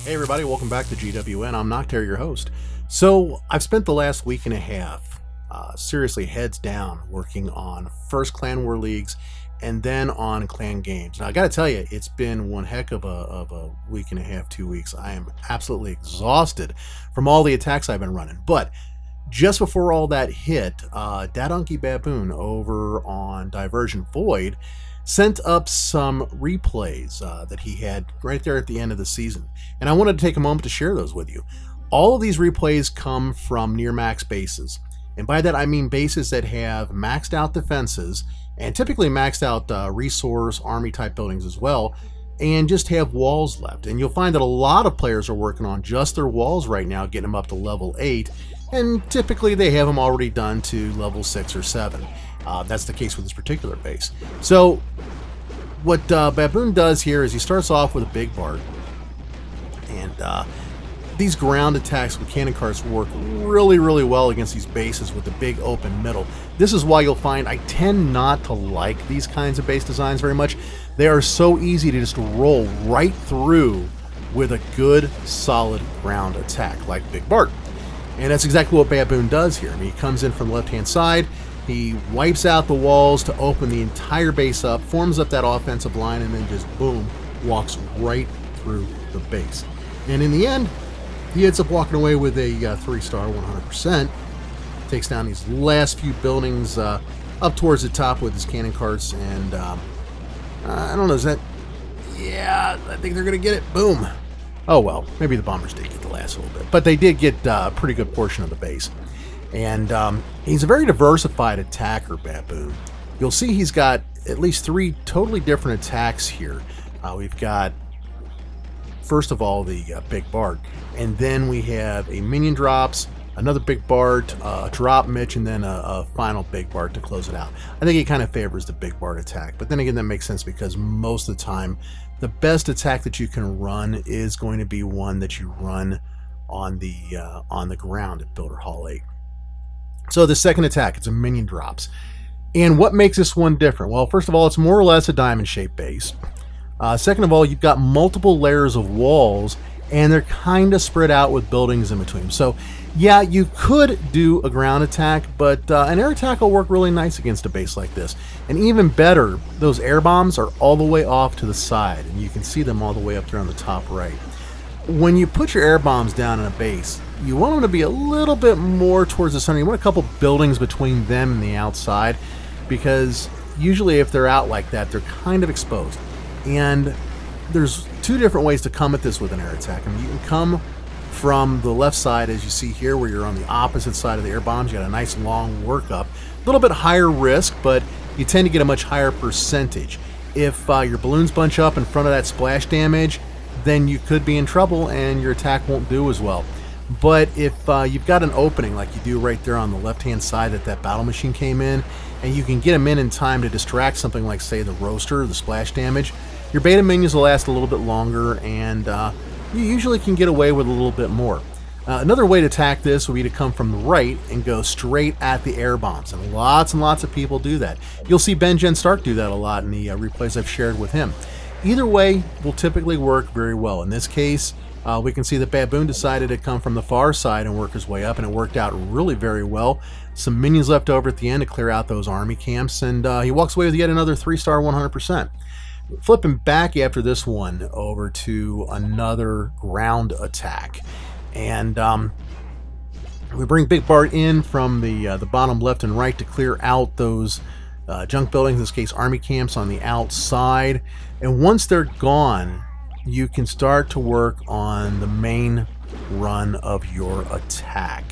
Hey everybody, welcome back to GWN. I'm Noctair, your host. So I've spent the last week and a half seriously heads down working on first Clan War Leagues and then on Clan Games. Now I gotta tell you, it's been one heck of a week and a half, 2 weeks. I am absolutely exhausted from all the attacks I've been running. But just before all that hit, Dadunky Baboon over on Divergent Void sent up some replays that he had right there at the end of the season. And I wanted to take a moment to share those with you. All of these replays come from near max bases. And by that I mean bases that have maxed out defenses and typically maxed out resource, army type buildings as well, and just have walls left. And you'll find that a lot of players are working on just their walls right now, getting them up to level 8. And typically they have them already done to level 6 or 7. That's the case with this particular base. So what Baboon does here is he starts off with a big Bard, and these ground attacks with cannon carts work really well against these bases with the big open middle. This is why you'll find I tend not to like these kinds of base designs very much. They are so easy to just roll right through with a good solid ground attack like Big Bard. And that's exactly what Baboon does here. I mean, he comes in from the left hand side, he wipes out the walls to open the entire base up, forms up that offensive line, and then just boom, walks right through the base. And in the end, he ends up walking away with a 3-star 100%. Takes down these last few buildings up towards the top with his cannon carts, and I don't know, is that... Yeah, I think they're going to get it. Boom. Oh well, maybe the bombers did get the last little bit, but they did get a pretty good portion of the base. And he's a very diversified attacker, Baboon. You'll see he's got at least 3 totally different attacks here. We've got, first of all, the Big Bard, and then we have a minion drops, another Big Bard, a drop Mitch, and then a final Big Bard to close it out. I think he kind of favors the Big Bard attack, but then again, that makes sense because most of the time, the best attack that you can run is going to be one that you run on the ground at Builder Hall 8. So the second attack, it's a minion drops. And what makes this one different? Well, first of all, it's more or less a diamond-shaped base. Second of all, you've got multiple layers of walls, and they're kind of spread out with buildings in between. So, yeah, you could do a ground attack, but an air attack will work really nice against a base like this. And even better, those air bombs are all the way off to the side, and you can see them all the way up there on the top right. When you put your air bombs down in a base, you want them to be a little bit more towards the center. You want a couple buildings between them and the outside, because usually if they're out like that, they're kind of exposed. And there's 2 different ways to come at this with an air attack. I mean, you can come from the left side, as you see here, where you're on the opposite side of the air bombs. You got a nice long workup, a little bit higher risk, but you tend to get a much higher percentage. If your balloons bunch up in front of that splash damage, then you could be in trouble and your attack won't do as well. But if you've got an opening like you do right there on the left-hand side that battle machine came in, and you can get them in time to distract something like, say, the roaster, the splash damage, your beta minions will last a little bit longer, and you usually can get away with a little bit more. Another way to attack this would be to come from the right and go straight at the air bombs, and lots of people do that. You'll see Benjen Stark do that a lot in the replays I've shared with him. Either way will typically work very well. In this case, we can see that Baboon decided to come from the far side and work his way up, and it worked out really very well. Some minions left over at the end to clear out those army camps, and he walks away with yet another 3-star 100%. Flipping back after this one over to another ground attack, and we bring Big Bard in from the bottom left and right to clear out those junk buildings, in this case army camps on the outside. And once they're gone, you can start to work on the main run of your attack.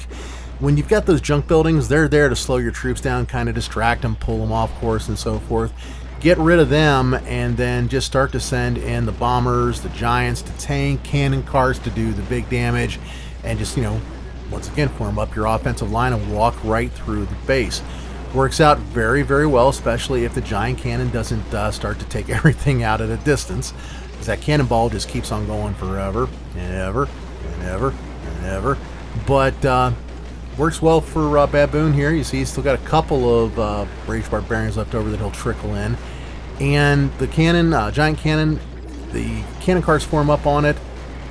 When you've got those junk buildings, they're there to slow your troops down, kind of distract them, pull them off course and so forth. Get rid of them, and then just start to send in the bombers, the giants, the tank, cannon carts to do the big damage, and just, you know, once again, form up your offensive line and walk right through the base. Works out very well, especially if the giant cannon doesn't start to take everything out at a distance, because that cannonball just keeps on going forever and ever and ever and ever. But works well for Baboon here. You see he's still got a couple of Rage Barbarians left over that he'll trickle in. And the cannon, giant cannon, the cannon carts form up on it,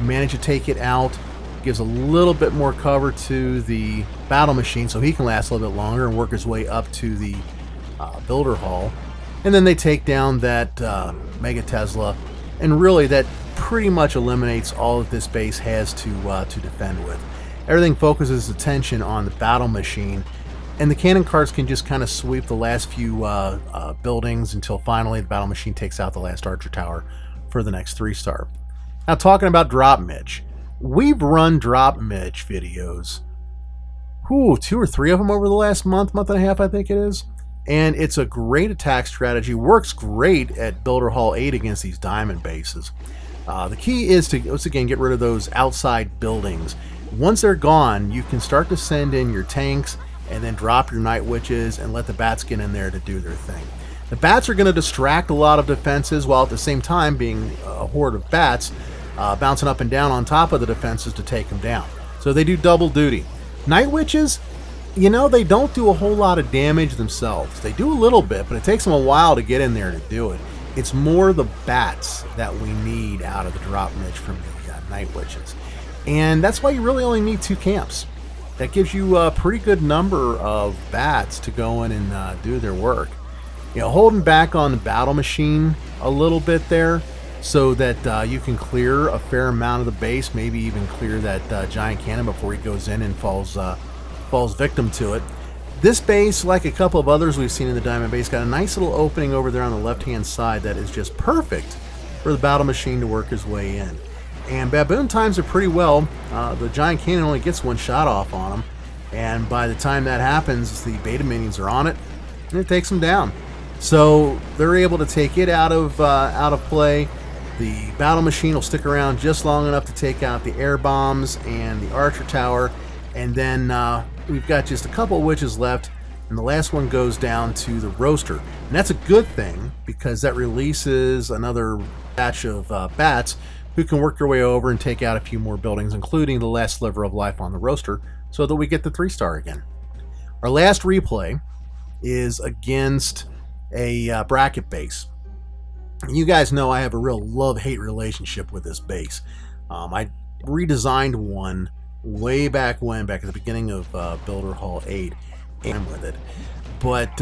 manage to take it out. Gives a little bit more cover to the battle machine so he can last a little bit longer and work his way up to the builder hall. And then they take down that Mega Tesla, and really that pretty much eliminates all that this base has to defend with. Everything focuses attention on the battle machine, and the cannon carts can just kind of sweep the last few buildings until finally the battle machine takes out the last archer tower for the next 3-star. Now, talking about Drop Mitch, we've run Drop Mitch videos, 2 or 3 of them over the last month and a half, I think it is. And it's a great attack strategy, works great at Builder Hall 8 against these diamond bases. The key is to, once again, get rid of those outside buildings. Once they're gone, you can start to send in your tanks and then drop your Night Witches and let the bats get in there to do their thing. The bats are going to distract a lot of defenses, while at the same time being a horde of bats bouncing up and down on top of the defenses to take them down. So they do double duty. Night Witches, you know, they don't do a whole lot of damage themselves. They do a little bit, but it takes them a while to get in there to do it. It's more the bats that we need out of the Drop Mitch from the Night Witches. And that's why you really only need 2 camps. That gives you a pretty good number of bats to go in and do their work. You know, holding back on the battle machine a little bit there so that you can clear a fair amount of the base, maybe even clear that giant cannon before he goes in and falls victim to it. This base, like a couple of others we've seen in the diamond base, got a nice little opening over there on the left-hand side that is just perfect for the battle machine to work his way in. And Baboon times it pretty well. The giant cannon only gets 1 shot off on him, and by the time that happens, the beta minions are on it, and it takes them down. So they're able to take it out of play. The battle machine will stick around just long enough to take out the air bombs and the archer tower, and then we've got just a couple of witches left, and the last one goes down to the roaster. And that's a good thing, because that releases another batch of bats who can work their way over and take out a few more buildings, including the last sliver of life on the roaster, so that we get the 3-star again. Our last replay is against a bracket base. You guys know I have a real love-hate relationship with this base. I redesigned one way back when, back at the beginning of Builder Hall 8, and with it. But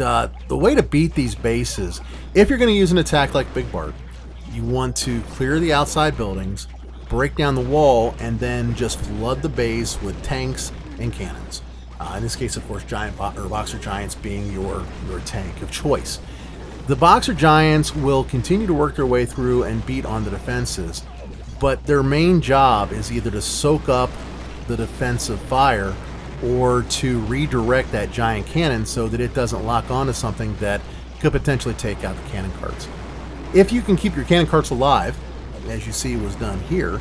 the way to beat these bases, if you're going to use an attack like Big Bart, you want to clear the outside buildings, break down the wall, and then just flood the base with tanks and cannons. In this case, of course, Boxer Giants being your tank of choice. The Boxer Giants will continue to work their way through and beat on the defenses, but their main job is either to soak up the defensive fire or to redirect that giant cannon so that it doesn't lock onto something that could potentially take out the cannon carts. If you can keep your cannon carts alive, as you see was done here,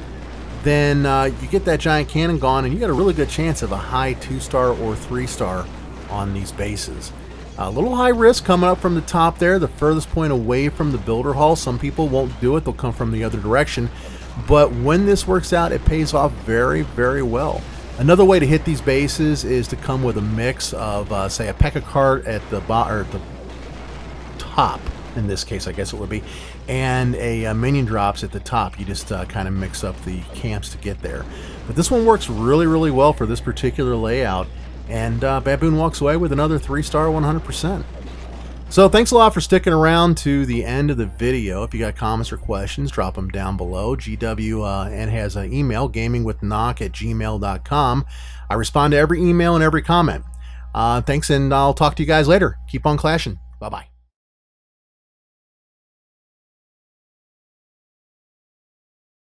then you get that giant cannon gone and you got a really good chance of a high 2-star or 3-star on these bases. A little high risk coming up from the top there, the furthest point away from the builder hall. Some people won't do it, they'll come from the other direction. But when this works out, it pays off very, very well. Another way to hit these bases is to come with a mix of, say, a P.E.K.K.A. cart at the top, in this case, I guess it would be, and a minion drops at the top. You just kind of mix up the camps to get there. But this one works really, really well for this particular layout, and Baboon walks away with another 3-star 100%. So thanks a lot for sticking around to the end of the video. If you got comments or questions, drop them down below. GW has an email, gamingwithnock@gmail.com. I respond to every email and every comment. Thanks, and I'll talk to you guys later. Keep on clashing. Bye-bye.